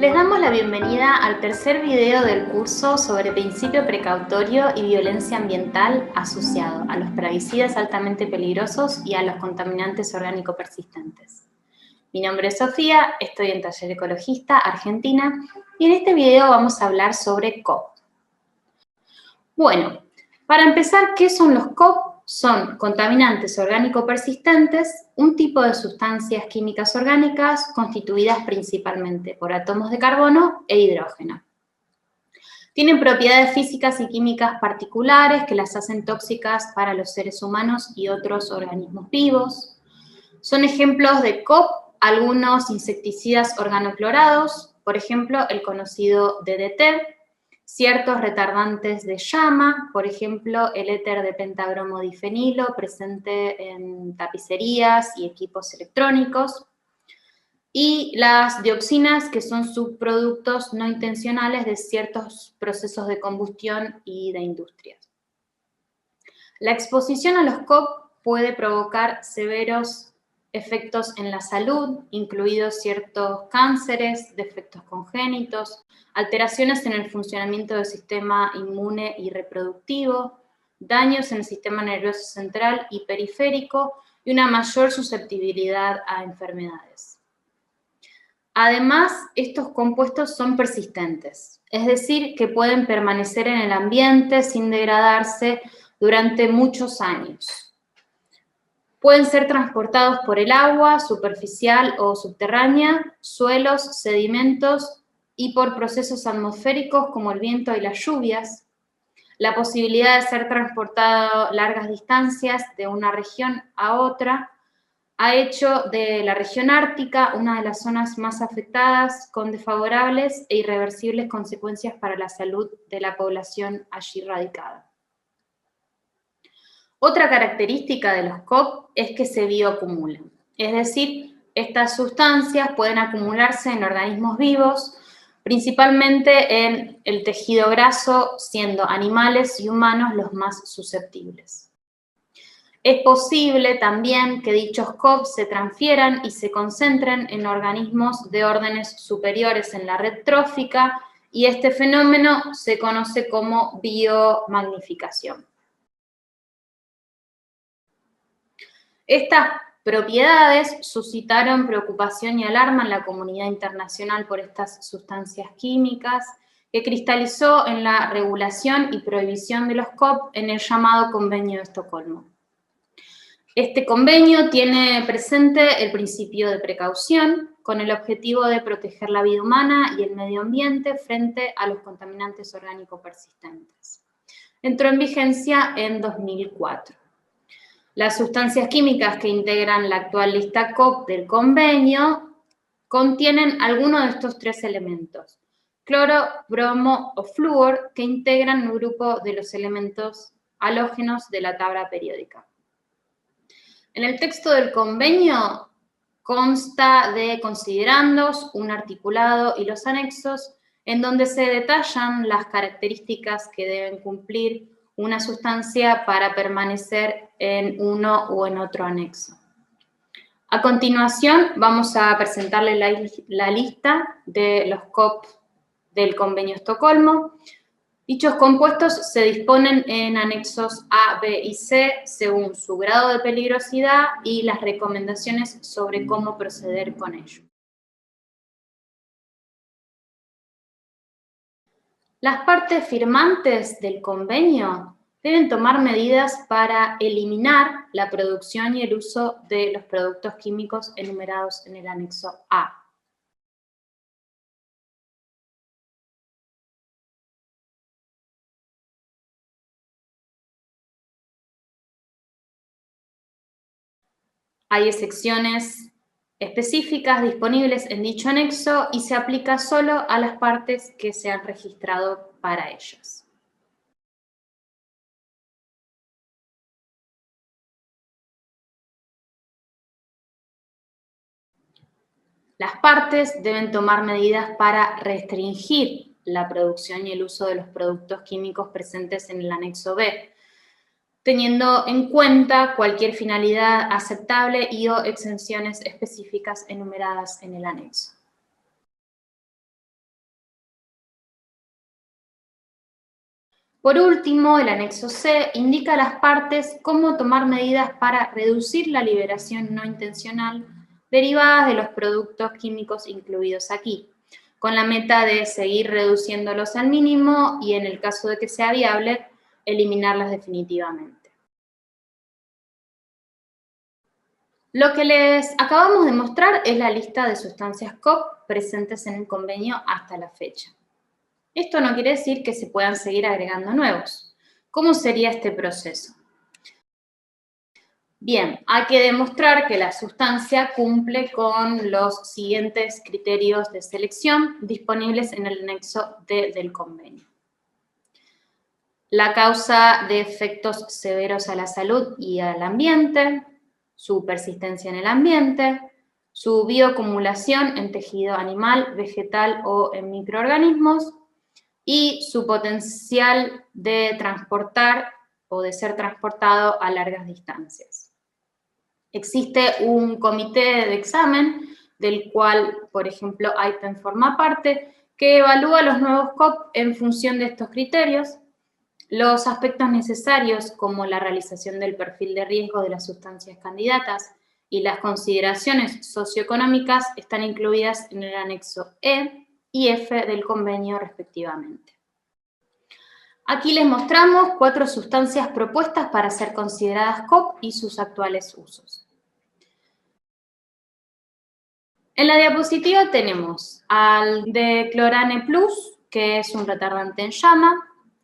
Les damos la bienvenida al tercer video del curso sobre principio precautorio y violencia ambiental asociado a los plaguicidas altamente peligrosos y a los contaminantes orgánicos persistentes. Mi nombre es Sofía, estoy en Taller Ecologista, Argentina, y en este video vamos a hablar sobre COP. Bueno, para empezar, ¿qué son los COP? Son contaminantes orgánicos persistentes, un tipo de sustancias químicas orgánicas constituidas principalmente por átomos de carbono e hidrógeno. Tienen propiedades físicas y químicas particulares que las hacen tóxicas para los seres humanos y otros organismos vivos. Son ejemplos de COP algunos insecticidas organoclorados, por ejemplo, el conocido DDT, ciertos retardantes de llama, por ejemplo, el éter de pentabromodifenilo presente en tapicerías y equipos electrónicos, y las dioxinas, que son subproductos no intencionales de ciertos procesos de combustión y de industrias. La exposición a los COP puede provocar severos efectos en la salud, incluidos ciertos cánceres, defectos congénitos, alteraciones en el funcionamiento del sistema inmune y reproductivo, daños en el sistema nervioso central y periférico y una mayor susceptibilidad a enfermedades. Además, estos compuestos son persistentes, es decir, que pueden permanecer en el ambiente sin degradarse durante muchos años. Pueden ser transportados por el agua, superficial o subterránea, suelos, sedimentos y por procesos atmosféricos como el viento y las lluvias. La posibilidad de ser transportado largas distancias de una región a otra ha hecho de la región ártica una de las zonas más afectadas, con desfavorables e irreversibles consecuencias para la salud de la población allí radicada. Otra característica de los COP es que se bioacumulan, es decir, estas sustancias pueden acumularse en organismos vivos, principalmente en el tejido graso, siendo animales y humanos los más susceptibles. Es posible también que dichos COP se transfieran y se concentren en organismos de órdenes superiores en la red trófica, y este fenómeno se conoce como biomagnificación. Estas propiedades suscitaron preocupación y alarma en la comunidad internacional por estas sustancias químicas, que cristalizó en la regulación y prohibición de los COP en el llamado Convenio de Estocolmo. Este convenio tiene presente el principio de precaución con el objetivo de proteger la vida humana y el medio ambiente frente a los contaminantes orgánicos persistentes. Entró en vigencia en 2004. Las sustancias químicas que integran la actual lista COP del convenio contienen alguno de estos tres elementos: cloro, bromo o flúor, que integran un grupo de los elementos halógenos de la tabla periódica. En el texto del convenio consta de considerandos, un articulado y los anexos, en donde se detallan las características que deben cumplir una sustancia para permanecer en uno o en otro anexo. A continuación, vamos a presentarles la lista de los COP del Convenio Estocolmo. Dichos compuestos se disponen en anexos A, B y C según su grado de peligrosidad y las recomendaciones sobre cómo proceder con ello. Las partes firmantes del convenio deben tomar medidas para eliminar la producción y el uso de los productos químicos enumerados en el anexo A. Hay excepciones específicas disponibles en dicho anexo y se aplica solo a las partes que se han registrado para ellas. Las partes deben tomar medidas para restringir la producción y el uso de los productos químicos presentes en el anexo B, teniendo en cuenta cualquier finalidad aceptable y o exenciones específicas enumeradas en el anexo. Por último, el anexo C indica a las partes cómo tomar medidas para reducir la liberación no intencional derivadas de los productos químicos incluidos aquí, con la meta de seguir reduciéndolos al mínimo y, en el caso de que sea viable, eliminarlas definitivamente. Lo que les acabamos de mostrar es la lista de sustancias COP presentes en el convenio hasta la fecha. Esto no quiere decir que se puedan seguir agregando nuevos. ¿Cómo sería este proceso? Bien, hay que demostrar que la sustancia cumple con los siguientes criterios de selección disponibles en el anexo D del convenio. La causa de efectos severos a la salud y al ambiente, su persistencia en el ambiente, su bioacumulación en tejido animal, vegetal o en microorganismos, y su potencial de transportar o de ser transportado a largas distancias. Existe un comité de examen del cual, por ejemplo, IPEN forma parte, que evalúa los nuevos COP en función de estos criterios. Los aspectos necesarios, como la realización del perfil de riesgo de las sustancias candidatas y las consideraciones socioeconómicas, están incluidas en el anexo E y F del convenio respectivamente. Aquí les mostramos 4 sustancias propuestas para ser consideradas COP y sus actuales usos. En la diapositiva tenemos al Declorane Plus, que es un retardante en llama,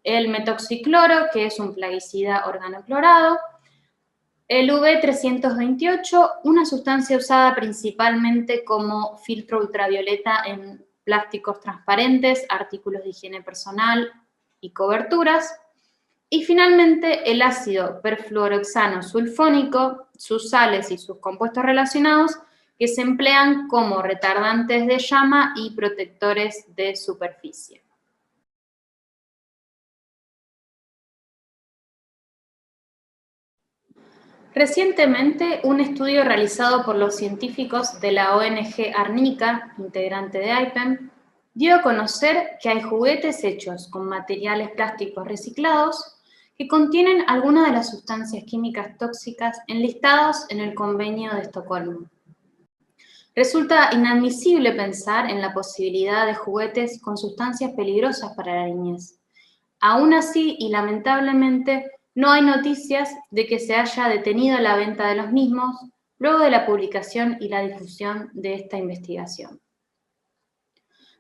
el metoxicloro, que es un plaguicida organoclorado, el V328, una sustancia usada principalmente como filtro ultravioleta en plásticos transparentes, artículos de higiene personal y coberturas. Y finalmente el ácido perfluoroxano sulfónico, sus sales y sus compuestos relacionados, que se emplean como retardantes de llama y protectores de superficie. Recientemente, un estudio realizado por los científicos de la ONG Arnica, integrante de IPEN, dio a conocer que hay juguetes hechos con materiales plásticos reciclados que contienen algunas de las sustancias químicas tóxicas enlistadas en el Convenio de Estocolmo. Resulta inadmisible pensar en la posibilidad de juguetes con sustancias peligrosas para la niñez. Aún así, y lamentablemente, no hay noticias de que se haya detenido la venta de los mismos luego de la publicación y la difusión de esta investigación.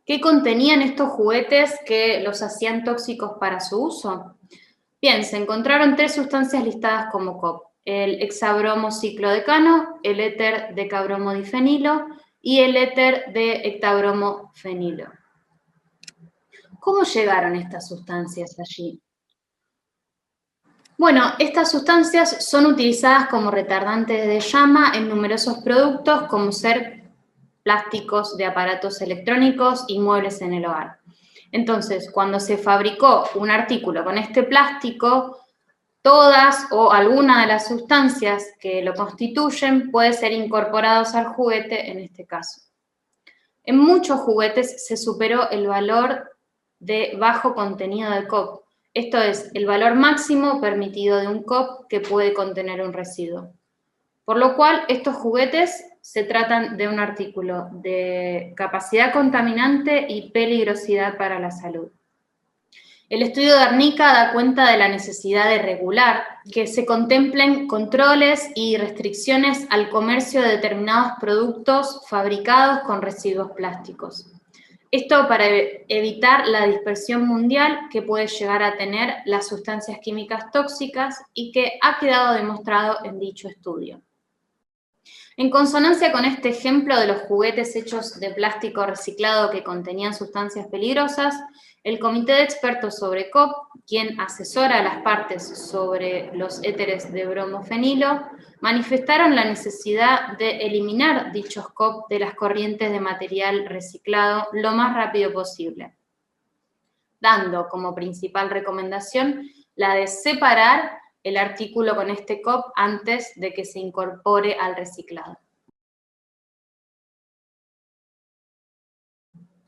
¿Qué contenían estos juguetes que los hacían tóxicos para su uso? Bien, se encontraron 3 sustancias listadas como COP: el hexabromociclodecano, el éter decabromodifenilo y el éter de hectabromofenilo. ¿Cómo llegaron estas sustancias allí? Bueno, estas sustancias son utilizadas como retardantes de llama en numerosos productos, como ser plásticos de aparatos electrónicos y muebles en el hogar. Entonces, cuando se fabricó un artículo con este plástico, todas o alguna de las sustancias que lo constituyen puede ser incorporados al juguete en este caso. En muchos juguetes se superó el valor de bajo contenido de COP. Esto es, el valor máximo permitido de un COP que puede contener un residuo. Por lo cual, estos juguetes se tratan de un artículo de capacidad contaminante y peligrosidad para la salud. El estudio de Arnica da cuenta de la necesidad de regular que se contemplen controles y restricciones al comercio de determinados productos fabricados con residuos plásticos. Esto para evitar la dispersión mundial que puede llegar a tener las sustancias químicas tóxicas y que ha quedado demostrado en dicho estudio. En consonancia con este ejemplo de los juguetes hechos de plástico reciclado que contenían sustancias peligrosas, el Comité de Expertos sobre COP, quien asesora a las partes sobre los éteres de bromofenilo, manifestaron la necesidad de eliminar dichos COP de las corrientes de material reciclado lo más rápido posible, dando como principal recomendación la de separar el artículo con este COP antes de que se incorpore al reciclado.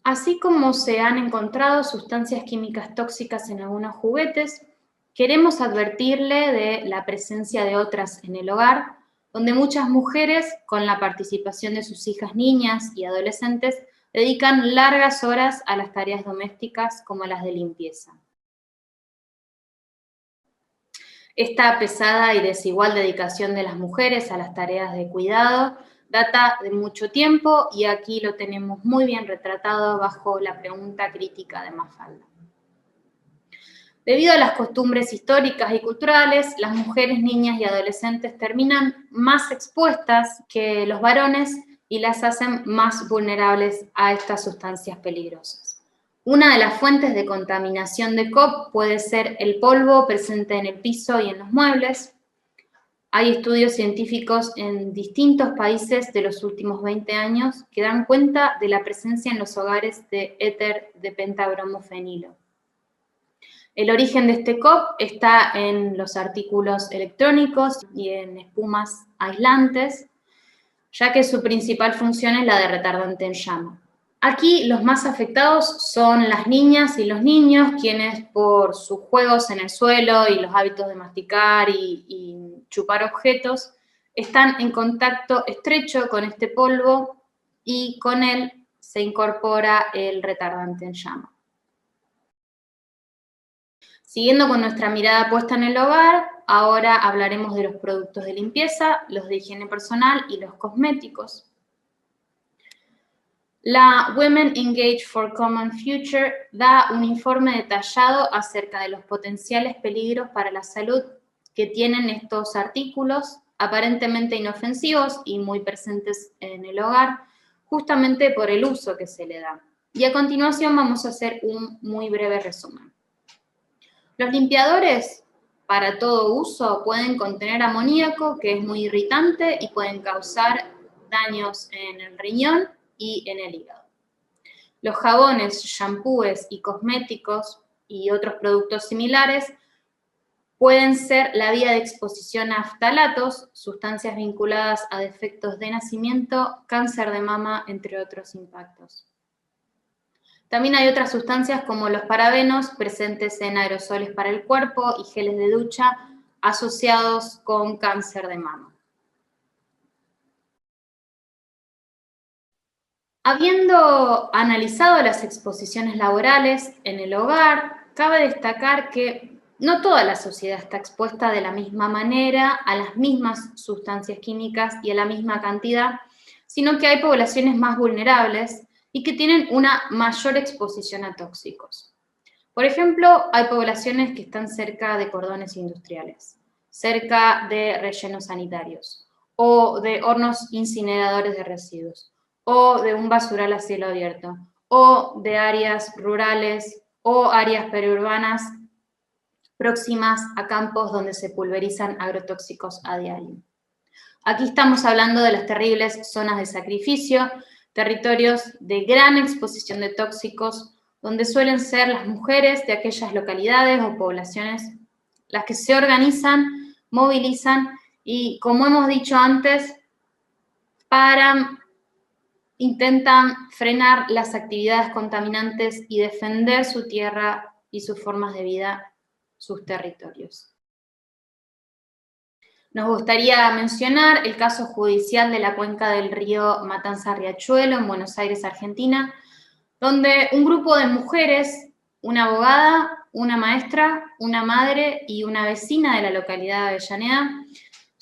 Así como se han encontrado sustancias químicas tóxicas en algunos juguetes, queremos advertirle de la presencia de otras en el hogar, donde muchas mujeres, con la participación de sus hijas niñas y adolescentes, dedican largas horas a las tareas domésticas como las de limpieza. Esta pesada y desigual dedicación de las mujeres a las tareas de cuidado data de mucho tiempo y aquí lo tenemos muy bien retratado bajo la pregunta crítica de Mafalda. Debido a las costumbres históricas y culturales, las mujeres, niñas y adolescentes terminan más expuestas que los varones y las hacen más vulnerables a estas sustancias peligrosas. Una de las fuentes de contaminación de COP puede ser el polvo presente en el piso y en los muebles. Hay estudios científicos en distintos países de los últimos 20 años que dan cuenta de la presencia en los hogares de éter de pentabromofenilo. El origen de este COP está en los artículos electrónicos y en espumas aislantes, ya que su principal función es la de retardante en llama. Aquí los más afectados son las niñas y los niños, quienes por sus juegos en el suelo y los hábitos de masticar y chupar objetos, están en contacto estrecho con este polvo y con él se incorpora el retardante en llama. Siguiendo con nuestra mirada puesta en el hogar, ahora hablaremos de los productos de limpieza, los de higiene personal y los cosméticos. La Women Engaged for Common Future da un informe detallado acerca de los potenciales peligros para la salud que tienen estos artículos, aparentemente inofensivos y muy presentes en el hogar, justamente por el uso que se le da. Y a continuación vamos a hacer un muy breve resumen. Los limpiadores para todo uso pueden contener amoníaco, que es muy irritante y pueden causar daños en el riñón y en el hígado. Los jabones, shampoos y cosméticos y otros productos similares pueden ser la vía de exposición a ftalatos, sustancias vinculadas a defectos de nacimiento, cáncer de mama, entre otros impactos. También hay otras sustancias como los parabenos presentes en aerosoles para el cuerpo y geles de ducha asociados con cáncer de mama. Habiendo analizado las exposiciones laborales en el hogar, cabe destacar que no toda la sociedad está expuesta de la misma manera a las mismas sustancias químicas y a la misma cantidad, sino que hay poblaciones más vulnerables y que tienen una mayor exposición a tóxicos. Por ejemplo, hay poblaciones que están cerca de cordones industriales, cerca de rellenos sanitarios o de hornos incineradores de residuos, o de un basural a cielo abierto, o de áreas rurales o áreas periurbanas próximas a campos donde se pulverizan agrotóxicos a diario. Aquí estamos hablando de las terribles zonas de sacrificio, territorios de gran exposición de tóxicos, donde suelen ser las mujeres de aquellas localidades o poblaciones las que se organizan, movilizan y, como hemos dicho antes, intentan frenar las actividades contaminantes y defender su tierra y sus formas de vida, sus territorios. Nos gustaría mencionar el caso judicial de la cuenca del río Matanza-Riachuelo en Buenos Aires, Argentina, donde un grupo de mujeres, una abogada, una maestra, una madre y una vecina de la localidad de Avellaneda,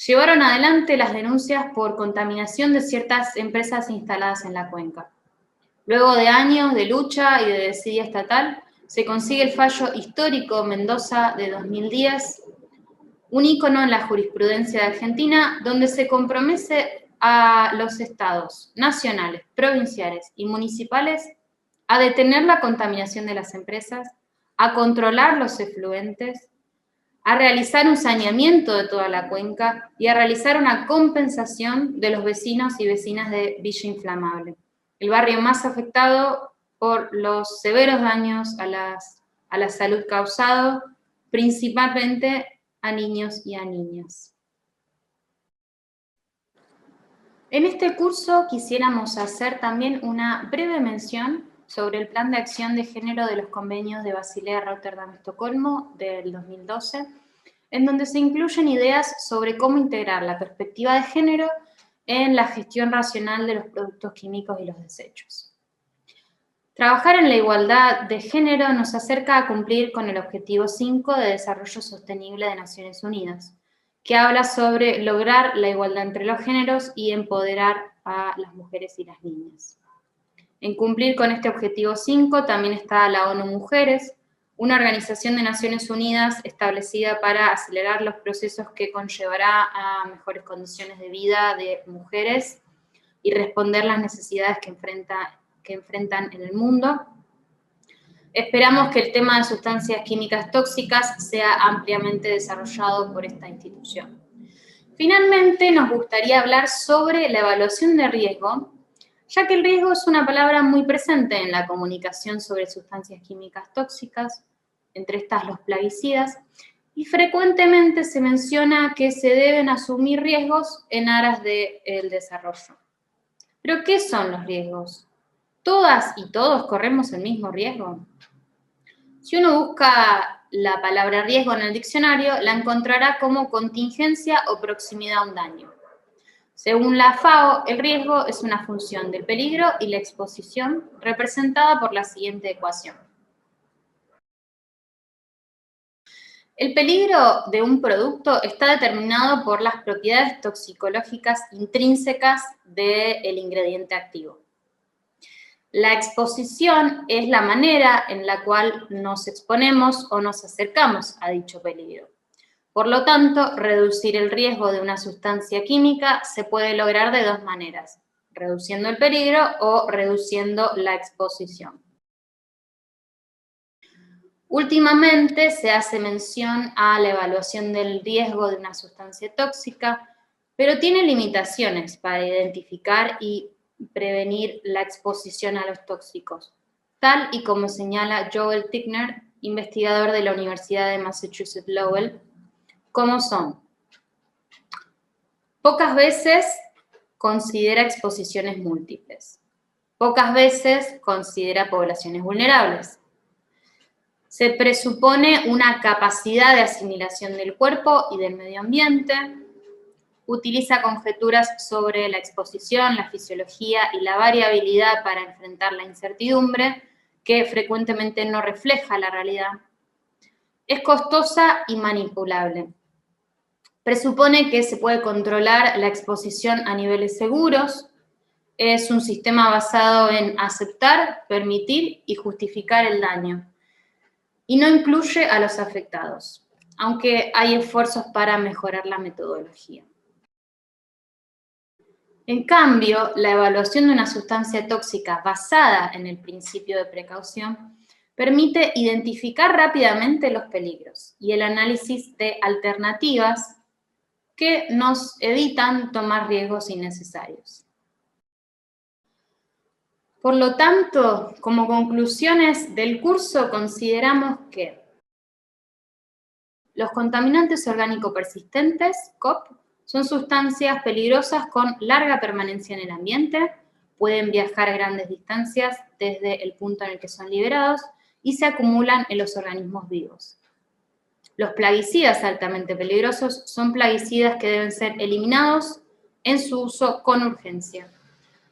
llevaron adelante las denuncias por contaminación de ciertas empresas instaladas en la cuenca. Luego de años de lucha y de desidia estatal, se consigue el fallo histórico Mendoza de 2010, un ícono en la jurisprudencia de Argentina, donde se compromete a los estados nacionales, provinciales y municipales a detener la contaminación de las empresas, a controlar los efluentes, a realizar un saneamiento de toda la cuenca y a realizar una compensación de los vecinos y vecinas de Villa Inflamable, el barrio más afectado por los severos daños a la salud causado, principalmente a niños y a niñas. En este curso quisiéramos hacer también una breve mención sobre el Plan de Acción de Género de los Convenios de Basilea, Rotterdam, Estocolmo del 2012, en donde se incluyen ideas sobre cómo integrar la perspectiva de género en la gestión racional de los productos químicos y los desechos. Trabajar en la igualdad de género nos acerca a cumplir con el Objetivo 5 de Desarrollo Sostenible de Naciones Unidas, que habla sobre lograr la igualdad entre los géneros y empoderar a las mujeres y las niñas. En cumplir con este Objetivo 5 también está la ONU Mujeres, una organización de Naciones Unidas establecida para acelerar los procesos que conllevará a mejores condiciones de vida de mujeres y responder las necesidades que enfrentan en el mundo. Esperamos que el tema de sustancias químicas tóxicas sea ampliamente desarrollado por esta institución. Finalmente, nos gustaría hablar sobre la evaluación de riesgo, ya que el riesgo es una palabra muy presente en la comunicación sobre sustancias químicas tóxicas, entre estas los plaguicidas, y frecuentemente se menciona que se deben asumir riesgos en aras del desarrollo. ¿Pero qué son los riesgos? ¿Todas y todos corremos el mismo riesgo? Si uno busca la palabra riesgo en el diccionario, la encontrará como contingencia o proximidad a un daño. Según la FAO, el riesgo es una función del peligro y la exposición representada por la siguiente ecuación. El peligro de un producto está determinado por las propiedades toxicológicas intrínsecas del ingrediente activo. La exposición es la manera en la cual nos exponemos o nos acercamos a dicho peligro. Por lo tanto, reducir el riesgo de una sustancia química se puede lograr de dos maneras, reduciendo el peligro o reduciendo la exposición. Últimamente se hace mención a la evaluación del riesgo de una sustancia tóxica, pero tiene limitaciones para identificar y prevenir la exposición a los tóxicos, tal y como señala Joel Tickner, investigador de la Universidad de Massachusetts Lowell, como son: pocas veces considera exposiciones múltiples, pocas veces considera poblaciones vulnerables, se presupone una capacidad de asimilación del cuerpo y del medio ambiente, utiliza conjeturas sobre la exposición, la fisiología y la variabilidad para enfrentar la incertidumbre, que frecuentemente no refleja la realidad. Es costosa y manipulable. Presupone que se puede controlar la exposición a niveles seguros. Es un sistema basado en aceptar, permitir y justificar el daño. Y no incluye a los afectados, aunque hay esfuerzos para mejorar la metodología. En cambio, la evaluación de una sustancia tóxica basada en el principio de precaución permite identificar rápidamente los peligros y el análisis de alternativas que nos evitan tomar riesgos innecesarios. Por lo tanto, como conclusiones del curso, consideramos que los contaminantes orgánicos persistentes, COP, son sustancias peligrosas con larga permanencia en el ambiente, pueden viajar a grandes distancias desde el punto en el que son liberados y se acumulan en los organismos vivos. Los plaguicidas altamente peligrosos son plaguicidas que deben ser eliminados en su uso con urgencia.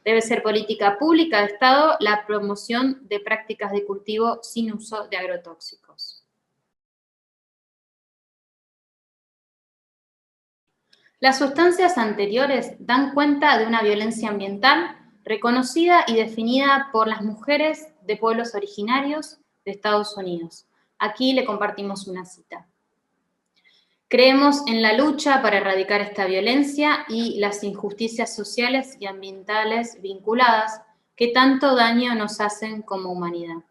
Debe ser política pública de Estado la promoción de prácticas de cultivo sin uso de agrotóxicos. Las sustancias anteriores dan cuenta de una violencia ambiental reconocida y definida por las mujeres de pueblos originarios de Estados Unidos. Aquí le compartimos una cita. Creemos en la lucha para erradicar esta violencia y las injusticias sociales y ambientales vinculadas que tanto daño nos hacen como humanidad.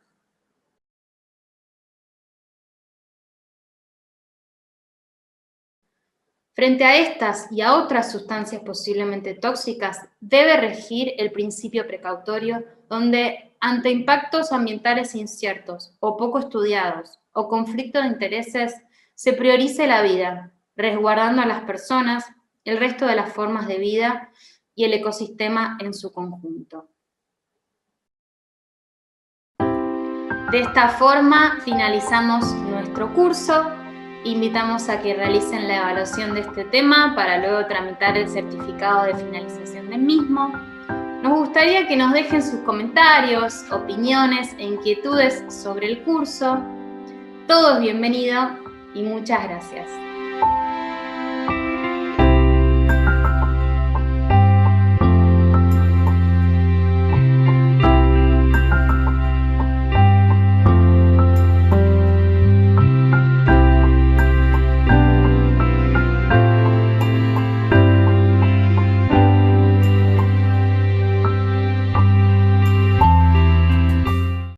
Frente a estas y a otras sustancias posiblemente tóxicas, debe regir el principio precautorio, donde ante impactos ambientales inciertos o poco estudiados o conflicto de intereses, se priorice la vida, resguardando a las personas, el resto de las formas de vida y el ecosistema en su conjunto. De esta forma finalizamos nuestro curso. Invitamos a que realicen la evaluación de este tema para luego tramitar el certificado de finalización del mismo. Nos gustaría que nos dejen sus comentarios, opiniones e inquietudes sobre el curso. Todo es bienvenido y muchas gracias.